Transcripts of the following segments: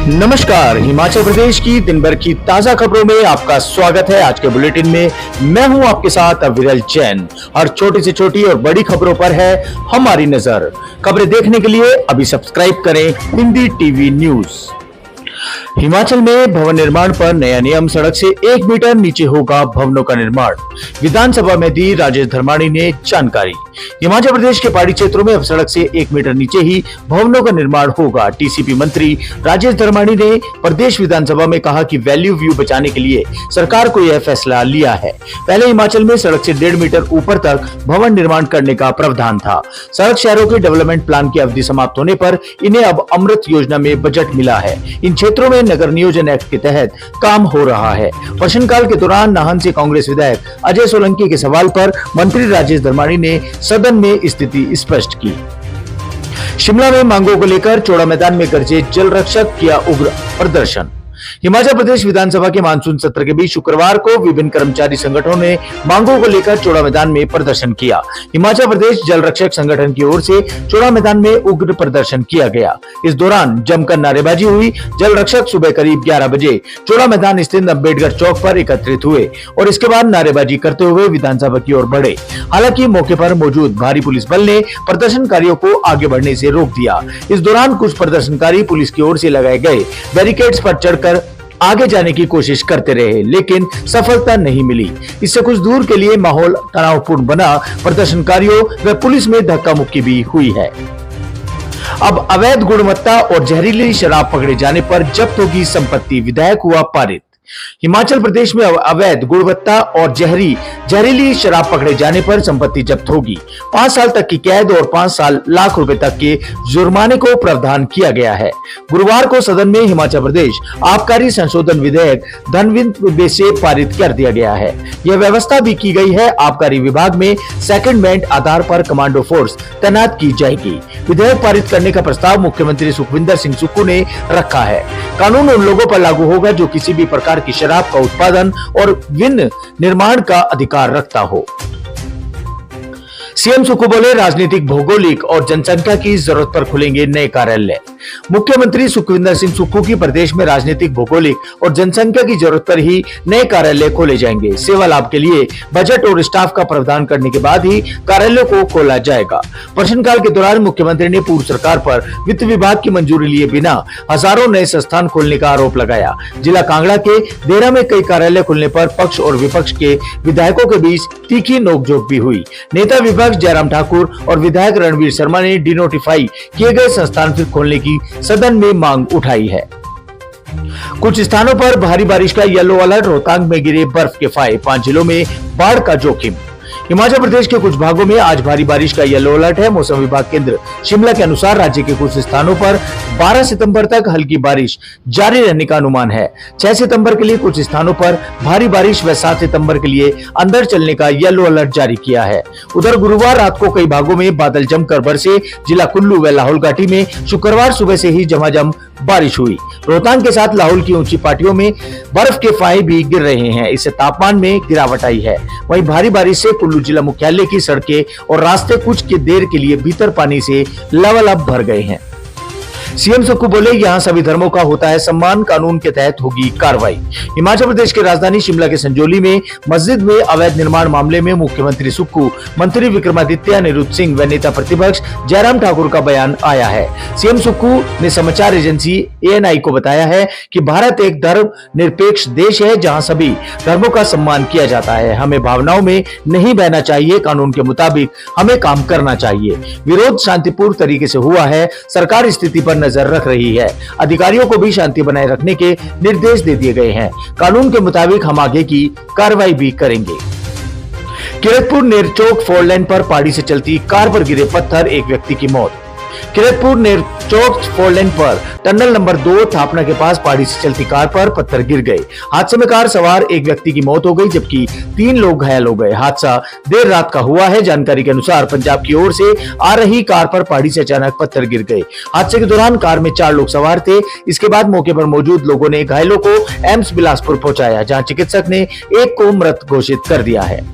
नमस्कार, हिमाचल प्रदेश की दिन भर की ताजा खबरों में आपका स्वागत है। आज के बुलेटिन में मैं हूं आपके साथ अविरल जैन। हर छोटी से छोटी और बड़ी खबरों पर है हमारी नजर। खबरें देखने के लिए अभी सब्सक्राइब करें हिंदी टीवी न्यूज। हिमाचल में भवन निर्माण पर नया नियम, सड़क से 1 मीटर नीचे होगा भवनों का निर्माण। विधानसभा में दी राजेश धर्माणी ने जानकारी। हिमाचल प्रदेश के पहाड़ी क्षेत्रों में अब सड़क से 1 मीटर नीचे ही भवनों का निर्माण होगा। टीसीपी मंत्री राजेश धर्माणी ने प्रदेश विधानसभा में कहा कि वैल्यू व्यू बचाने के लिए सरकार को यह फैसला लिया है। पहले हिमाचल में सड़क से 1.5 मीटर ऊपर तक भवन निर्माण करने का प्रावधान था। सड़क शहरों के डेवलपमेंट प्लान की अवधि समाप्त होने पर इन्हें अब अमृत योजना में बजट मिला है। इन क्षेत्रों में नगर नियोजन एक्ट के तहत काम हो रहा है। प्रश्नकाल के दौरान नाहन से कांग्रेस विधायक अजय सोलंकी के सवाल पर मंत्री राजेश धर्माणी ने सदन में स्थिति स्पष्ट की। शिमला में मांगों को लेकर चौड़ा मैदान में गरजे जल रक्षक, किया उग्र प्रदर्शन। हिमाचल प्रदेश विधानसभा के मानसून सत्र के बीच शुक्रवार को विभिन्न कर्मचारी संगठनों ने मांगों को लेकर चौड़ा मैदान में प्रदर्शन किया। हिमाचल प्रदेश जल रक्षक संगठन की ओर से चौड़ा मैदान में उग्र प्रदर्शन किया गया। इस दौरान जमकर नारेबाजी हुई। जल रक्षक सुबह करीब 11 बजे चौड़ा मैदान स्थित अम्बेडकर चौक पर एकत्रित हुए और इसके बाद नारेबाजी करते हुए विधानसभा की ओर बढ़े। हालांकि मौके पर मौजूद भारी पुलिस बल ने प्रदर्शनकारियों को आगे बढ़ने से रोक दिया। इस दौरान कुछ प्रदर्शनकारी पुलिस की ओर से लगाए गए बैरिकेड्स पर चढ़कर आगे जाने की कोशिश करते रहे, लेकिन सफलता नहीं मिली। इससे कुछ दूर के लिए माहौल तनावपूर्ण बना। प्रदर्शनकारियों व पुलिस में धक्का मुक्की भी हुई है। अब अवैध गुणवत्ता और जहरीली शराब पकड़े जाने पर जब्त होगी संपत्ति, विधेयक हुआ पारित। हिमाचल प्रदेश में अवैध गुणवत्ता और जहरीली शराब पकड़े जाने पर संपत्ति जब्त होगी। 5 साल तक की कैद और 5 लाख रुपए तक के जुर्माने को प्रावधान किया गया है। गुरुवार को सदन में हिमाचल प्रदेश आबकारी संशोधन विधेयक ध्वनिमत से पारित कर दिया गया है। यह व्यवस्था भी की गई है। आबकारी विभाग में सेकंडमेंट आधार पर कमांडो फोर्स तैनात की जाएगी। विधेयक पारित करने का प्रस्ताव मुख्यमंत्री सुखविंदर सिंह सुक्खू ने रखा है। कानून उन लोगों पर लागू होगा जो किसी भी प्रकार की शराब का उत्पादन और निर्माण का अधिकार रखता हो। सीएम सुक्खू बोले, राजनीतिक, भौगोलिक और जनसंख्या की जरूरत पर खुलेंगे नए कार्यालय। मुख्यमंत्री सुखविंदर सिंह सुक्खू की प्रदेश में राजनीतिक, भौगोलिक और जनसंख्या की जरूरत पर ही नए कार्यालय खोले जाएंगे। सेवा लाभ के लिए बजट और स्टाफ का प्रावधान करने के बाद ही कार्यालयों को खोला जाएगा। प्रश्नकाल के दौरान मुख्यमंत्री ने पूर्व सरकार पर वित्त विभाग की मंजूरी लिए बिना हजारों नए संस्थान खोलने का आरोप लगाया। जिला कांगड़ा के देरा में कई कार्यालय खुलने पर पक्ष और विपक्ष के विधायकों के बीच तीखी नोकझोंक भी हुई। नेता विपक्ष जयराम ठाकुर और विधायक रणवीर शर्मा ने डिनोटिफाई किए गए संस्थान फिर खोलने की सदन में मांग उठाई है। कुछ स्थानों पर भारी बारिश का येलो अलर्ट, रोहतांग में गिरे बर्फ के फाहे, 5 जिलों में बाढ़ का जोखिम। हिमाचल प्रदेश के कुछ भागों में आज भारी बारिश का येलो अलर्ट है। मौसम विभाग केंद्र शिमला के अनुसार राज्य के कुछ स्थानों पर 12 सितंबर तक हल्की बारिश जारी रहने का अनुमान है। 6 सितंबर के लिए कुछ स्थानों पर भारी बारिश व 7 सितंबर के लिए अंदर चलने का येलो अलर्ट जारी किया है। उधर गुरुवार रात को कई भागों में बादल जमकर बरसे। जिला कुल्लू व लाहौल घाटी में शुक्रवार सुबह से ही झमाझम बारिश हुई। रोहतांग के साथ लाहौल की ऊंची पाटियों में बर्फ के फाहे भी गिर रहे हैं। इससे तापमान में गिरावट आई है। वहीं भारी बारिश से कुल्लू जिला मुख्यालय की सड़कें और रास्ते कुछ की देर के लिए भीतर पानी से लबालब भर गए हैं। सीएम सुक्खू बोले, यहाँ सभी धर्मों का होता है सम्मान, कानून के तहत होगी कार्रवाई। हिमाचल प्रदेश की राजधानी शिमला के संजौली में मस्जिद में अवैध निर्माण मामले में मुख्यमंत्री सुक्खू, मंत्री विक्रमादित्य, अनिरुद्ध सिंह व नेता प्रतिपक्ष जयराम ठाकुर का बयान आया है। सीएम सुक्खू ने समाचार एजेंसी ANI को बताया है कि भारत एक धर्म निरपेक्ष देश है जहाँ सभी धर्मों का सम्मान किया जाता है। हमें भावनाओं में नहीं बहना चाहिए, कानून के मुताबिक हमें काम करना चाहिए। विरोध शांतिपूर्ण तरीके से हुआ है। सरकार स्थिति पर नजर रख रही है। अधिकारियों को भी शांति बनाए रखने के निर्देश दे दिए गए हैं। कानून के मुताबिक हम आगे की कार्रवाई भी करेंगे। किरतपुर नेरचौक 4 लेन पर पहाड़ी से चलती कार पर गिरे पत्थर, एक व्यक्ति की मौत। किरतपुर नेरचौक 4 लेन पर टनल नंबर 2 थापना के पास पहाड़ी से चलती कार पर पत्थर गिर गए। हादसे में कार सवार एक व्यक्ति की मौत हो गई जबकि 3 लोग घायल हो गए। हादसा देर रात का हुआ है। जानकारी के अनुसार पंजाब की ओर से आ रही कार पर पहाड़ी से अचानक पत्थर गिर गए। हादसे के दौरान कार में 4 लोग सवार थे। इसके बाद मौके पर मौजूद लोगों ने घायलों को एम्स बिलासपुर पहुंचाया, जहां चिकित्सक ने एक को मृत घोषित कर दिया है।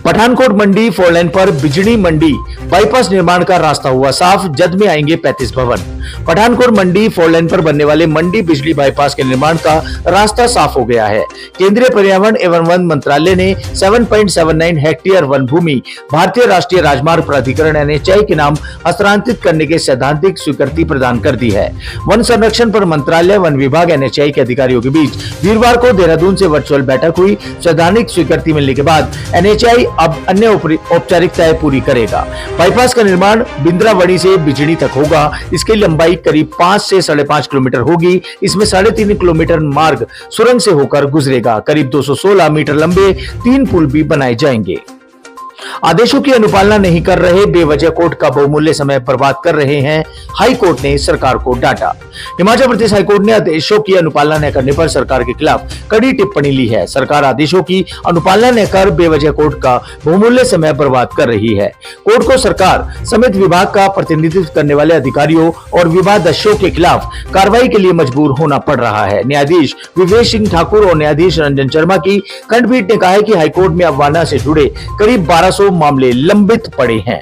पठानकोट मंडी फोरलेन पर बिजड़ी मंडी बाईपास निर्माण का रास्ता हुआ साफ, जद में आएंगे 35 भवन। पठानकोट मंडी फोरलेन पर बनने वाले मंडी बिजली बाईपास के निर्माण का रास्ता साफ हो गया है। केंद्रीय पर्यावरण एवं वन मंत्रालय ने 7.79 हेक्टेयर वन भूमि भारतीय राष्ट्रीय राजमार्ग प्राधिकरण NHAI के नाम हस्तांतरित करने के सैद्धांतिक स्वीकृति प्रदान कर दी है। वन संरक्षण पर मंत्रालय, वन विभाग, NHAI के अधिकारियों के बीच वीरवार को देहरादून से वर्चुअल बैठक हुई। सैद्धांतिक स्वीकृति मिलने के बाद NHAI अब अन्य औपचारिकताएं पूरी करेगा। बाईपास का निर्माण बिंद्रावड़ी से बिजड़ी तक होगा। इसकी लंबाई करीब 5 से 5.5 किलोमीटर होगी। इसमें 3.5 किलोमीटर मार्ग सुरंग से होकर गुजरेगा। करीब 216 मीटर लंबे 3 पुल भी बनाए जाएंगे। आदेशों की अनुपालना नहीं कर रहे, बेवजह कोर्ट का बहुमूल्य समय बर्बाद कर रहे हैं, हाई कोर्ट ने सरकार को डांटा। हिमाचल प्रदेश हाईकोर्ट ने आदेशों की अनुपालना न करने पर सरकार के खिलाफ कड़ी टिप्पणी ली है। सरकार आदेशों की अनुपालना न कर बेवजह कोर्ट का बहुमूल्य समय बर्बाद कर रही है। कोर्ट को सरकार समेत विभाग का प्रतिनिधित्व करने वाले अधिकारियों और विवादास्यों के खिलाफ कार्रवाई के लिए मजबूर होना पड़ रहा है। न्यायाधीश विवेक सिंह ठाकुर और न्यायाधीश रंजन शर्मा की खंडपीठ ने कहा है कि हाईकोर्ट में अवमानना से जुड़े करीब 1200 मामले लंबित पड़े हैं।